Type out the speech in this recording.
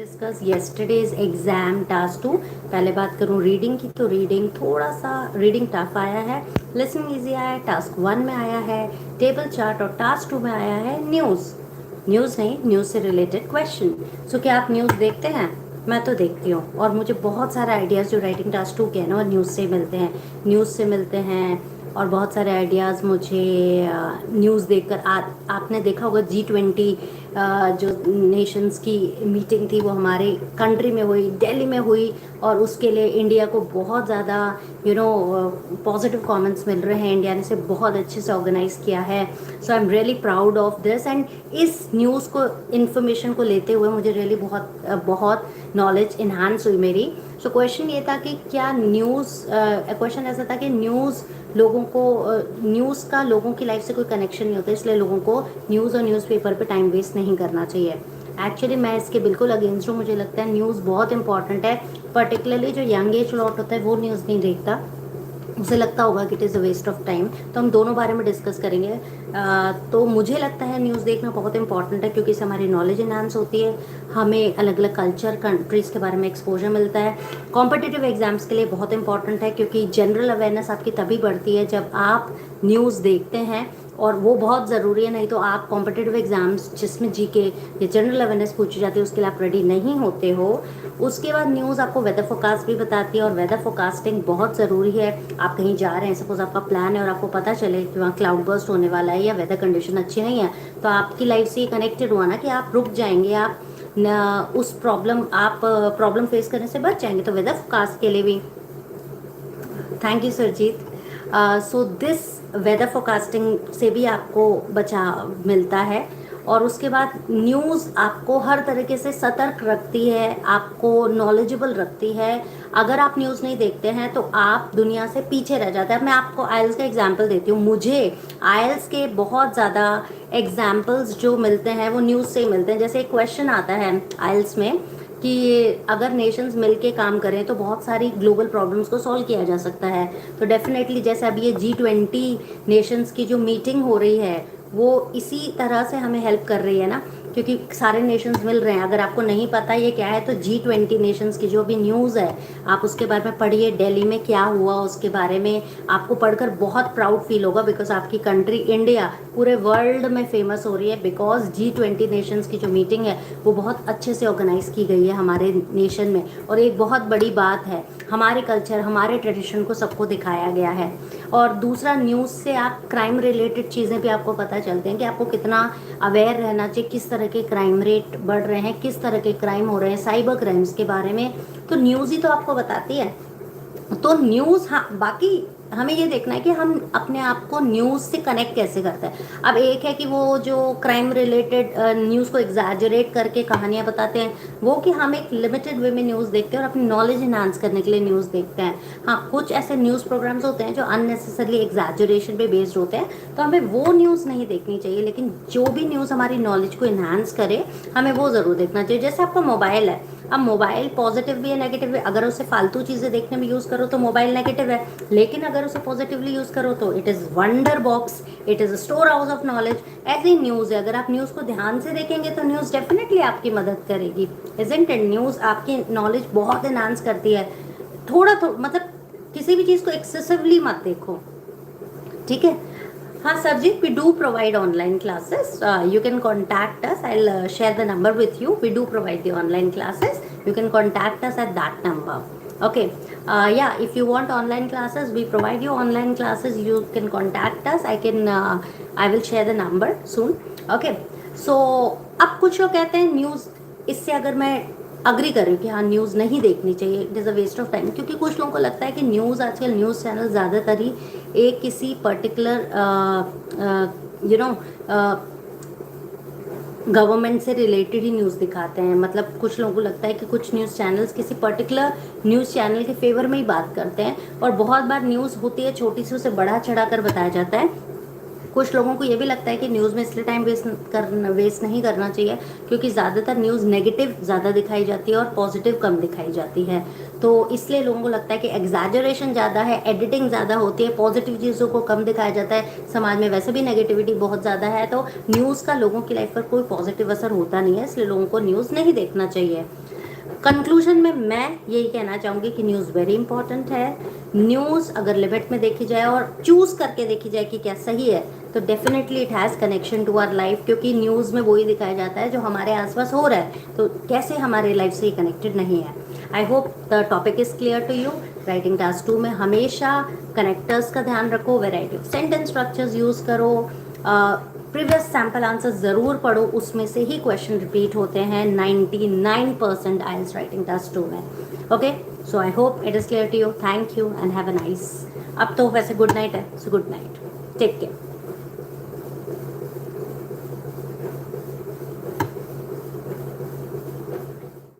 Discuss yesterday's exam task 2। पहले बात करूं रीडिंग की, तो रीडिंग थोड़ा सा रीडिंग टफ आया है, लिसनिंग इजी आया है, टास्क 1 में आया है टेबल चार्ट, और टास्क 2 में आया है न्यूज़ नहीं, न्यूज़ से रिलेटेड क्वेश्चन। सो क्या आप न्यूज़ देखते हैं? मैं तो देखती हूँ, और मुझे बहुत सारे आइडियाज़ जो राइटिंग टास्क 2 के हैं ना वो न्यूज़ से मिलते हैं। और बहुत सारे आइडियाज़ मुझे न्यूज़ देखकर आपने देखा होगा G20 जो नेशंस की मीटिंग थी वो हमारे कंट्री में हुई, दिल्ली में हुई, और उसके लिए इंडिया को बहुत ज़्यादा पॉजिटिव कमेंट्स मिल रहे हैं। इंडिया ने इसे बहुत अच्छे से ऑर्गेनाइज किया है। So I am really proud of this, and इस न्यूज़ को इन्फॉर्मेशन को लेते हुए मुझे रियली बहुत नॉलेज इन्हांस हुई मेरी। सो क्वेश्चन ये था कि क्या क्वेश्चन ऐसा था कि न्यूज़ का लोगों की लाइफ से कोई कनेक्शन नहीं होता, इसलिए लोगों को न्यूज़ और न्यूज़पेपर पे टाइम वेस्ट नहीं करना चाहिए। एक्चुअली मैं इसके बिल्कुल अगेंस्ट हूँ। मुझे लगता है न्यूज़ बहुत इंपॉर्टेंट है, पर्टिकुलरली जो यंग एज लॉट होता है वो न्यूज़ नहीं देखता, उसे लगता होगा कि it is a waste of time. तो हम दोनों बारे में डिस्कस करेंगे। तो मुझे लगता है न्यूज़ देखना बहुत इंपॉर्टेंट है, क्योंकि इससे हमारी नॉलेज इन्हांस होती है, हमें अलग अलग कल्चर कंट्रीज़ के बारे में एक्सपोजर मिलता है। कॉम्पिटिटिव एग्जाम्स के लिए बहुत इंपॉर्टेंट है, क्योंकि जनरल अवेयरनेस आपकी तभी बढ़ती है जब आप न्यूज़ देखते हैं, और वो बहुत ज़रूरी है। नहीं तो आप कॉम्पिटिटिव एग्जाम्स जिसमें जीके या जनरल अवेयरनेस पूछी जाती है उसके लिए आप रेडी नहीं होते हो। उसके बाद न्यूज़ आपको वेदर फोरकास्ट भी बताती है, और वेदर फोरकास्टिंग बहुत ज़रूरी है। आप कहीं जा रहे हैं, सपोज आपका प्लान है और आपको पता चले कि वहाँ क्लाउड बर्स्ट होने वाला है या वेदर कंडीशन अच्छी नहीं है, तो आपकी लाइफ से ये कनेक्टेड हुआ ना कि आप रुक जाएंगे, आप प्रॉब्लम फेस करने से बच जाएंगे। तो वेदर फोरकास्ट के लिए भी thank you Sarjeet. So this weather forecasting से भी आपको बचा मिलता है। और उसके बाद न्यूज़ आपको हर तरीके से सतर्क रखती है, आपको नॉलेजेबल रखती है। अगर आप न्यूज़ नहीं देखते हैं तो आप दुनिया से पीछे रह जाते हैं। मैं आपको आइल्स का एग्जांपल देती हूँ। मुझे आइल्स के बहुत ज़्यादा एग्जांपल्स जो मिलते हैं वो न्यूज़ से ही मिलते हैं। जैसे एक क्वेश्चन आता है आइल्स में कि अगर नेशंस मिलके काम करें तो बहुत सारी ग्लोबल प्रॉब्लम्स को सॉल्व किया जा सकता है। तो डेफिनेटली जैसे अभी ये G20 नेशंस की जो मीटिंग हो रही है वो इसी तरह से हमें हेल्प कर रही है ना, क्योंकि सारे नेशंस मिल रहे हैं। अगर आपको नहीं पता ये क्या है तो G20 नेशंस की जो भी न्यूज़ है आप उसके बारे में पढ़िए, दिल्ली में क्या हुआ उसके बारे में आपको पढ़कर बहुत प्राउड फील होगा, बिकॉज आपकी कंट्री इंडिया पूरे वर्ल्ड में फेमस हो रही है, बिकॉज G20 नेशंस की जो मीटिंग है वो बहुत अच्छे से ऑर्गेनाइज की गई है हमारे नेशन में। और एक बहुत बड़ी बात है, हमारे कल्चर हमारे ट्रेडिशन को सबको दिखाया गया है। और दूसरा, न्यूज़ से आप क्राइम रिलेटेड चीज़ें भी आपको पता चलते हैं कि आपको कितना अवेयर रहना चाहिए, किस तरह के क्राइम रेट बढ़ रहे हैं, किस तरह के क्राइम हो रहे हैं, साइबर क्राइम्स के बारे में तो न्यूज़ ही तो आपको बताती है। तो न्यूज़, हाँ, बाकी हमें ये देखना है कि हम अपने आप को न्यूज़ से कनेक्ट कैसे करते हैं। अब एक है कि वो जो क्राइम रिलेटेड न्यूज़ को एग्जैजरेट करके कहानियाँ बताते हैं, वो कि हम एक लिमिटेड वे में न्यूज़ देखते हैं और अपनी नॉलेज इन्हांस करने के लिए न्यूज़ देखते हैं। हाँ, कुछ ऐसे न्यूज़ प्रोग्राम्स होते हैं जो अननेसेसरली एग्जैजरेशन पे बेस्ड होते हैं, तो हमें वो न्यूज़ नहीं देखनी चाहिए। लेकिन जो भी न्यूज़ हमारी नॉलेज को इन्हांस करे हमें वो ज़रूर देखना चाहिए। जैसे आपका मोबाइल है, अब मोबाइल पॉजिटिव भी है नेगेटिव भी। अगर उसे फालतू चीज़ें देखने में यूज़ करो तो मोबाइल नेगेटिव है, लेकिन अगर उसे पॉजिटिवली यूज़ करो तो it is wonder box, it is store house of knowledge. ऐसे ही न्यूज़ है, अगर आप न्यूज़ को ध्यान से देखेंगे तो न्यूज़ डेफिनेटली आपकी मदद करेगी। Isn't it? न्यूज़ आपकी नॉलेज बहुत इन्हांस करती है। मतलब किसी भी चीज़ को एक्सेसिवली मत देखो, ठीक है? हाँ Sarjit, we do provide online classes. You can contact us. I'll share the number with you. We do provide the online classes. You can contact us at that number. Okay. Yeah, if you want online classes, we provide you online classes. You can contact us. I will share the number soon. Okay. So, अब कुछ लोग कहते हैं news, इससे अगर मैं agree कर रही हूँ कि हाँ न्यूज़ नहीं देखनी चाहिए, it is a waste of time, क्योंकि कुछ लोगों को लगता है कि न्यूज़, आजकल न्यूज़ चैनल ज़्यादातर ही एक किसी पर्टिकुलर गवर्नमेंट से रिलेटेड ही न्यूज़ दिखाते हैं। मतलब कुछ लोगों को लगता है कि कुछ न्यूज़ चैनल्स किसी पर्टिकुलर न्यूज़ चैनल के फेवर में ही बात करते हैं, और बहुत बार न्यूज़ होती है छोटी सी, उसे बढ़ा चढ़ा कर बताया जाता है। कुछ लोगों को ये भी लगता है कि न्यूज़ में इसलिए टाइम वेस्ट नहीं करना चाहिए क्योंकि ज़्यादातर न्यूज़ नेगेटिव ज़्यादा दिखाई जाती है और पॉजिटिव कम दिखाई जाती है। तो इसलिए लोगों को लगता है कि एग्जैजरेशन ज़्यादा है, एडिटिंग ज़्यादा होती है, पॉजिटिव चीज़ों को कम दिखाया जाता है। समाज में वैसे भी नेगेटिविटी बहुत ज़्यादा है, तो न्यूज़ का लोगों की लाइफ पर कोई पॉजिटिव असर होता नहीं है, इसलिए लोगों को न्यूज़ नहीं देखना चाहिए। कंक्लूजन में मैं यही कहना चाहूँगी कि न्यूज़ वेरी इंपॉर्टेंट है। न्यूज़ अगर लिमिट में देखी जाए और चूज़ करके देखी जाए कि क्या सही है, तो definitely it has connection to our life, क्योंकि न्यूज़ में वही दिखाया जाता है जो हमारे आसपास हो रहा है, तो कैसे हमारे लाइफ से ये कनेक्टेड नहीं है। I hope the topic is clear to you. Writing task 2 में हमेशा कनेक्टर्स का ध्यान रखो, variety of sentence structures use करो, प्रीवियस सैम्पल आंसर ज़रूर पढ़ो, उसमें से ही क्वेश्चन रिपीट होते हैं 99% आइल्स राइटिंग टास्क 2 में। Okay, so I hope it is clear to you. Thank you and have a nice, अब तो वैसे गुड नाइट है, so good night, take care.